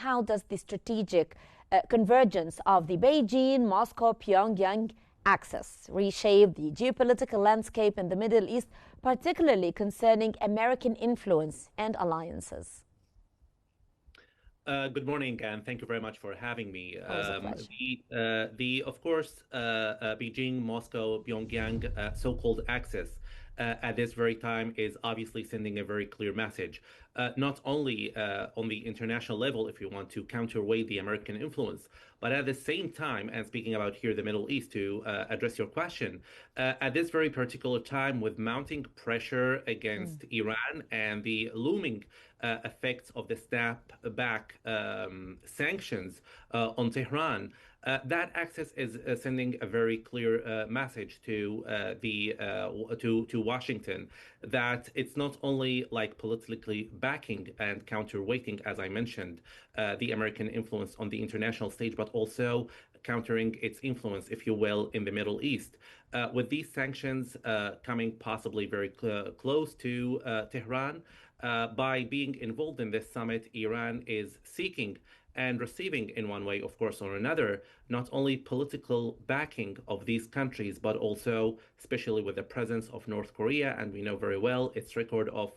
how does the strategic convergence of the Beijing, Moscow, Pyongyang axis reshape the geopolitical landscape in the Middle East, particularly concerning American influence and alliances? Good morning, and thank you very much for having me. Always a pleasure. Of course, Beijing, Moscow, Pyongyang, so-called axis at this very time is obviously sending a very clear message, not only on the international level, if you want to counterweight the American influence, but at the same time, and speaking about here the Middle East to address your question, at this very particular time with mounting pressure against Iran and the looming effects of the snap-back sanctions on Tehran, that axis is sending a very clear message to Washington that it's not only like politically backing and counterweighting, as I mentioned, the American influence on the international stage, but also countering its influence, if you will, in the Middle East. With these sanctions coming possibly very close to Tehran, by being involved in this summit, Iran is seeking and receiving in one way, of course, or another, not only political backing of these countries, but also, especially with the presence of North Korea, and we know very well its record of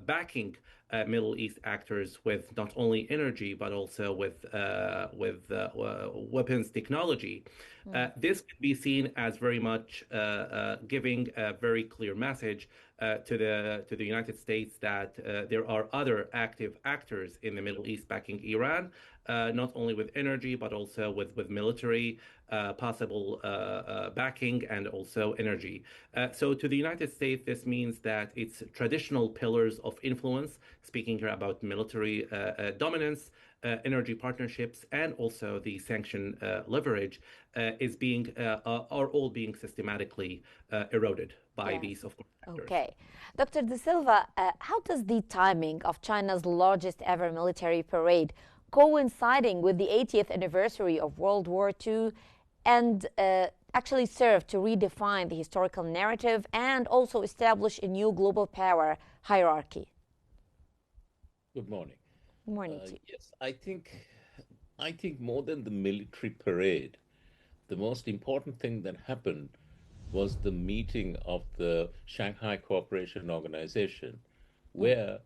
backing Middle East actors with not only energy, but also with weapons technology. This could be seen as very much giving a very clear message to the United States that there are other active actors in the Middle East backing Iran, not only with energy but also with military possible backing and also energy. So to the United States, this means that its traditional pillars of influence, speaking here about military dominance, energy partnerships, and also the sanction leverage, are all being systematically eroded by these, of course, actors. Okay. Dr. De Silva, how does the timing of China's largest ever military parade, coinciding with the 80th anniversary of World War II, and actually serve to redefine the historical narrative and also establish a new global power hierarchy? Good morning. Good morning to you. Yes, I think more than the military parade, the most important thing that happened was the meeting of the Shanghai Cooperation Organization, where,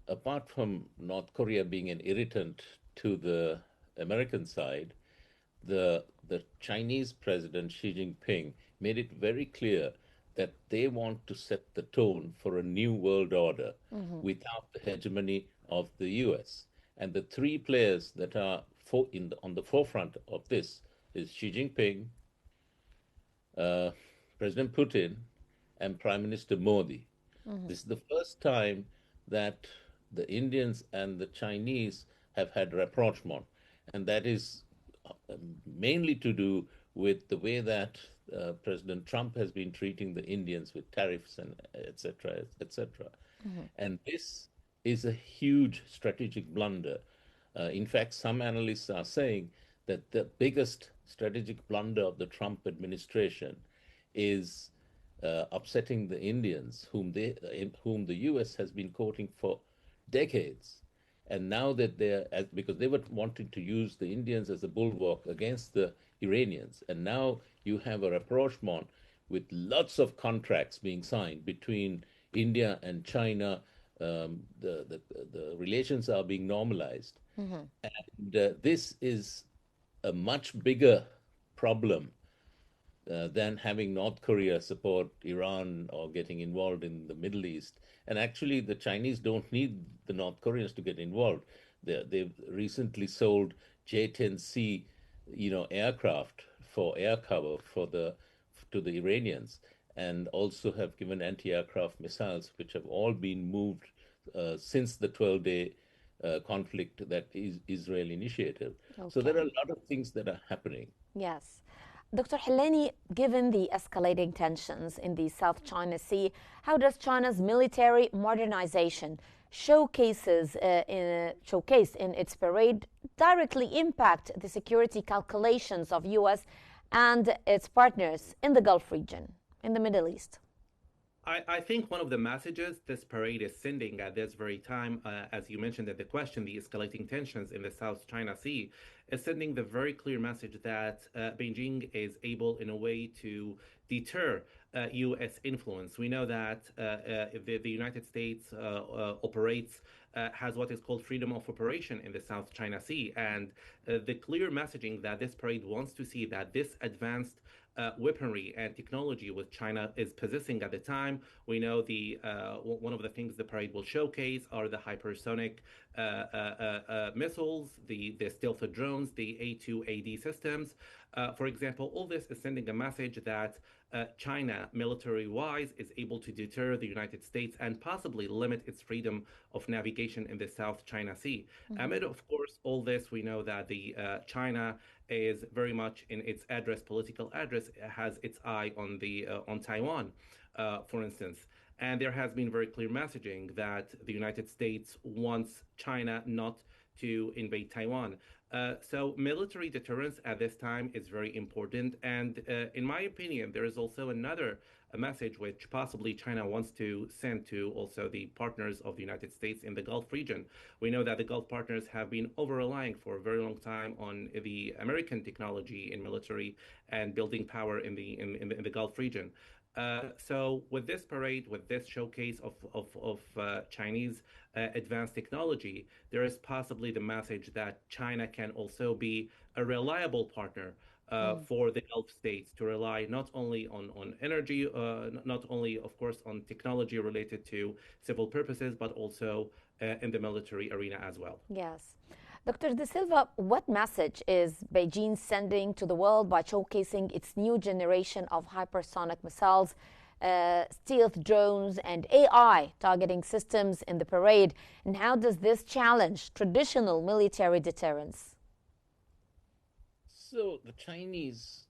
apart from North Korea being an irritant to the American side, the Chinese president Xi Jinping made it very clear that they want to set the tone for a new world order without the hegemony of the US. And the three players that are on the forefront of this is Xi Jinping, President Putin, and Prime Minister Modi. This is the first time that the Indians and the Chinese have had rapprochement, and that is mainly to do with the way that President Trump has been treating the Indians with tariffs and et cetera, et cetera. And this is a huge strategic blunder. In fact, some analysts are saying that the biggest strategic blunder of the Trump administration is upsetting the Indians, whom the U.S. has been courting for decades. And now that because they were wanting to use the Indians as a bulwark against the Iranians, and now you have a rapprochement with lots of contracts being signed between India and China. The relations are being normalized, and this is a much bigger problem than having North Korea support Iran or getting involved in the Middle East. And actually, the Chinese don't need the North Koreans to get involved. They've recently sold J-10C, aircraft for air cover to the Iranians, and also have given anti-aircraft missiles, which have all been moved since the 12-day conflict that Israel initiated. Okay. So there are a lot of things that are happening. Yes. Dr. Heleni, given the escalating tensions in the South China Sea, how does China's military modernization showcased in its parade directly impact the security calculations of U.S. and its partners in the Gulf region, in the Middle East? I think one of the messages this parade is sending at this very time, as you mentioned in the question, the escalating tensions in the South China Sea, is sending the very clear message that Beijing is able, in a way, to deter U.S. influence. We know that the United States operates, has what is called freedom of operation in the South China Sea, and the clear messaging that this parade wants to see that this advanced weaponry and technology which China is possessing at the time. We know one of the things the parade will showcase are the hypersonic missiles, the stealth drones, the A2AD systems. For example, all this is sending a message that China, military-wise, is able to deter the United States and possibly limit its freedom of navigation in the South China Sea. Amid, of course, all this, we know that the China is very much in its political address, has its eye on the on Taiwan, for instance. And there has been very clear messaging that the United States wants China not to invade Taiwan. So military deterrence at this time is very important. And in my opinion, there is also another message which possibly China wants to send to also the partners of the United States in the Gulf region. We know that the Gulf partners have been over-relying for a very long time on the American technology in military and building power in the Gulf region. So with this parade, with this showcase of Chinese advanced technology, there is possibly the message that China can also be a reliable partner for the Gulf states to rely not only on energy, not only, of course, on technology related to civil purposes, but also in the military arena as well. Yes. Dr. De Silva, what message is Beijing sending to the world by showcasing its new generation of hypersonic missiles, stealth drones, and AI targeting systems in the parade? And how does this challenge traditional military deterrence? So the Chinese,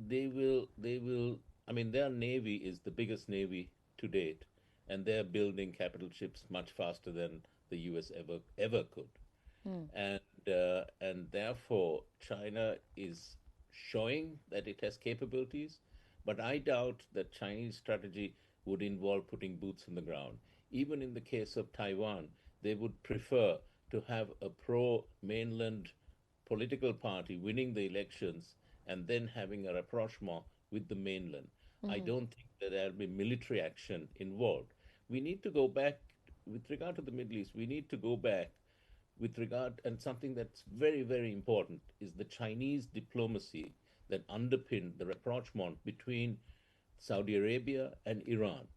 I mean, their navy is the biggest navy to date, and they're building capital ships much faster than the US ever could. And therefore China is showing that it has capabilities, but I doubt that Chinese strategy would involve putting boots on the ground. Even in the case of Taiwan, they would prefer to have a pro-mainland political party winning the elections and then having a rapprochement with the mainland. I don't think that there'll be military action involved. We need to go back with regard to the Middle East. We need to go back with regard, and something that's very, very important is the Chinese diplomacy that underpinned the rapprochement between Saudi Arabia and Iran.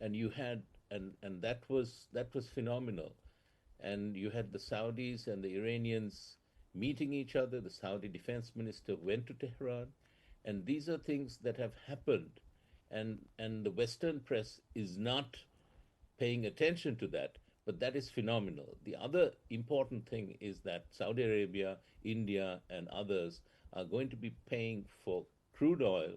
And you had, and that was phenomenal. And you had the Saudis and the Iranians meeting each other. The Saudi defense minister went to Tehran, and these are things that have happened, and the Western press is not paying attention to that, but that is phenomenal. The other important thing is that Saudi Arabia, India, and others are going to be paying for crude oil,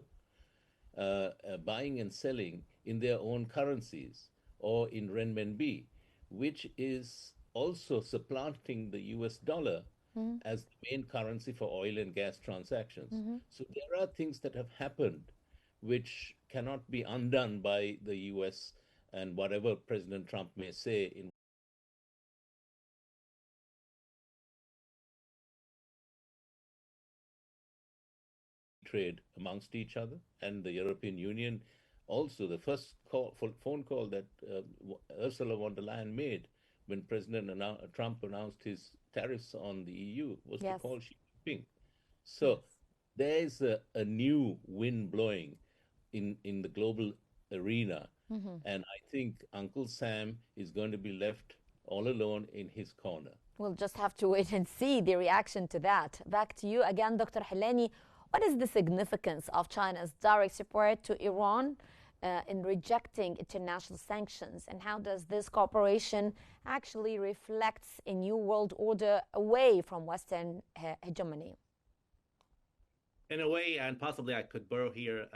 buying and selling in their own currencies or in renminbi, which is also supplanting the US dollar as the main currency for oil and gas transactions. So there are things that have happened which cannot be undone by the US and whatever President Trump may say in trade amongst each other. And the European Union also, the first phone call that Ursula von der Leyen made when Trump announced his tariffs on the EU was to Yes. call Xi Jinping. Yes. So there's a new wind blowing in the global arena. And I think Uncle Sam is going to be left all alone in his corner. We'll just have to wait and see the reaction to that. Back to you again, Dr. Helani. What is the significance of China's direct support to Iran in rejecting international sanctions? And how does this cooperation actually reflect a new world order away from Western hegemony? In a way, and possibly I could borrow here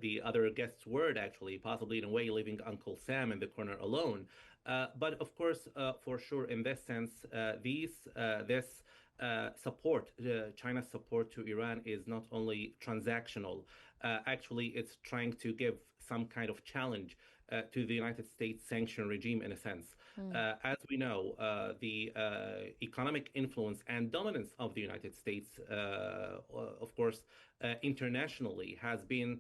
the other guest's word, actually, possibly in a way, leaving Uncle Sam in the corner alone. But of course, for sure, in this sense, this support, China's support to Iran is not only transactional. Actually, it's trying to give some kind of challenge to the United States sanction regime in a sense. As we know, the economic influence and dominance of the United States, of course, internationally has been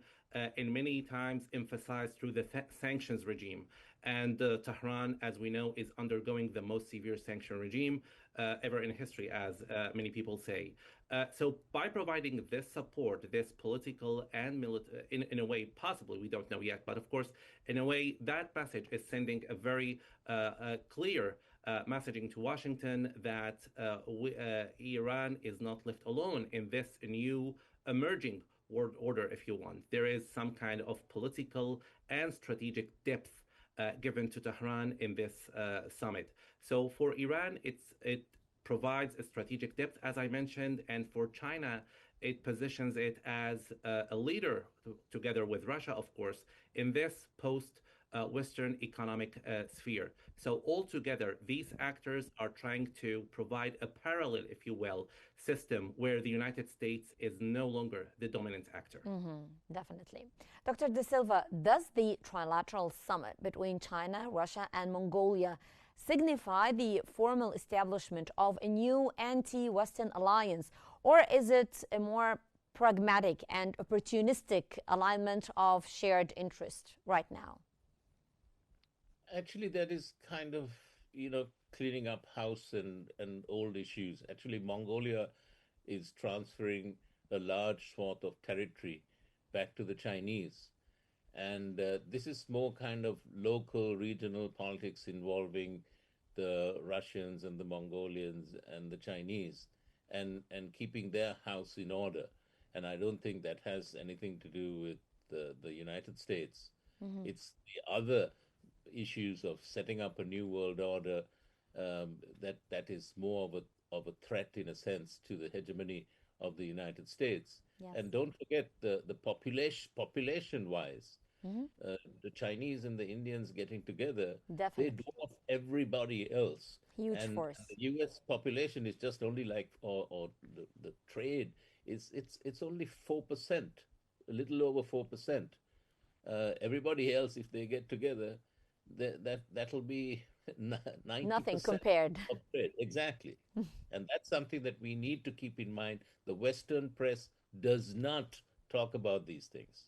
in many times emphasized through the sanctions regime. And Tehran, as we know, is undergoing the most severe sanction regime ever in history, as many people say. So by providing this support, this political and military, in a way, possibly, we don't know yet, but of course, in a way, that message is sending a very clear messaging to Washington that Iran is not left alone in this new emerging world order, if you want. There is some kind of political and strategic depth given to Tehran in this summit. So for Iran, it provides a strategic depth, as I mentioned, and for China, it positions it as a leader, together with Russia, of course, in this post-Western economic sphere. So altogether, these actors are trying to provide a parallel, if you will, system where the United States is no longer the dominant actor. Definitely. Dr. De Silva, does the trilateral summit between China, Russia, and Mongolia signify the formal establishment of a new anti-Western alliance, or is it a more pragmatic and opportunistic alignment of shared interest right now? Actually, that is kind of, cleaning up house and old issues. Actually, Mongolia is transferring a large swath of territory back to the Chinese. And this is more kind of local, regional politics involving the Russians and the Mongolians and the Chinese and keeping their house in order. And I don't think that has anything to do with the United States. It's the other issues of setting up a new world order that is more of a threat, in a sense, to the hegemony of the United States. Yes. And don't forget the population wise, the Chinese and the Indians getting together, they Definitely. dwarf everybody else. Huge And force. the U.S. population is just only like, or the trade is it's only 4%, a little over 4%. Everybody else, if they get together, that'll be Nothing 90% compared. of trade. Exactly. And that's something that we need to keep in mind. The Western press does not talk about these things.